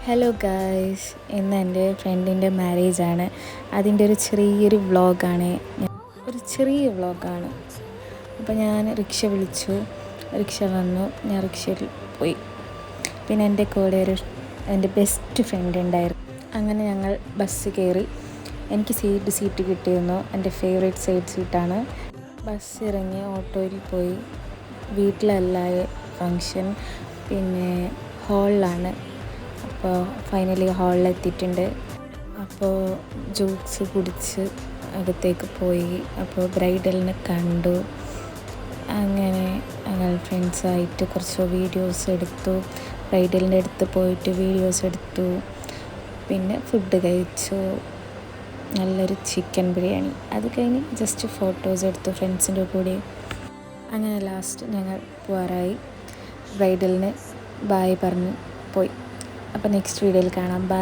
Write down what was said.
Hello guys, ഇന്ന് എൻ്റെ ഫ്രണ്ടിൻ്റെ മാരേജാണ്. അതിൻ്റെ ഒരു ചെറിയൊരു വ്ളോഗാണ്. ഒരു ചെറിയ വ്ളോഗാണ്. അപ്പോൾ ഞാൻ റിക്ഷ വിളിച്ചു, റിക്ഷ വന്നു, ഞാൻ റിക്ഷയിൽ പോയി. പിന്നെ എൻ്റെ കൂടെ എൻ്റെ ബെസ്റ്റ് ഫ്രണ്ട് ഉണ്ടായിരുന്നു. അങ്ങനെ ഞങ്ങൾ ബസ് കയറി. എനിക്ക് സീറ്റ് കിട്ടിയിരുന്നു. എൻ്റെ ഫേവറേറ്റ് സീറ്റാണ്. ബസ് ഇറങ്ങി ഓട്ടോയിൽ പോയി. വീട്ടിലല്ല ഫങ്ഷൻ, പിന്നെ ഹാളിലാണ്. അപ്പോൾ ഫൈനലി ഹാളിലെത്തിയിട്ടുണ്ട്. അപ്പോൾ ജ്യൂസ് കുടിച്ച് അകത്തേക്ക് പോയി. അപ്പോൾ ബ്രൈഡലിനെ കണ്ടു. അങ്ങനെ ഞങ്ങൾ ഫ്രണ്ട്സായിട്ട് കുറച്ച് വീഡിയോസ് എടുത്തു. ബ്രൈഡലിൻ്റെ അടുത്ത് പോയിട്ട് വീഡിയോസ് എടുത്തു. പിന്നെ ഫുഡ് കഴിച്ചു. നല്ലൊരു ചിക്കൻ ബിരിയാണി. അത് കഴിഞ്ഞ് ജസ്റ്റ് ഫോട്ടോസ് എടുത്തു ഫ്രണ്ട്സിൻ്റെ കൂടെ. അങ്ങനെ ലാസ്റ്റ് ഞങ്ങൾ പോരായി. ബ്രൈഡലിന് ബായ് പറഞ്ഞ് പോയി. അപ്പോൾ നെക്സ്റ്റ് വീഡിയോയിൽ കാണാം. ബൈ.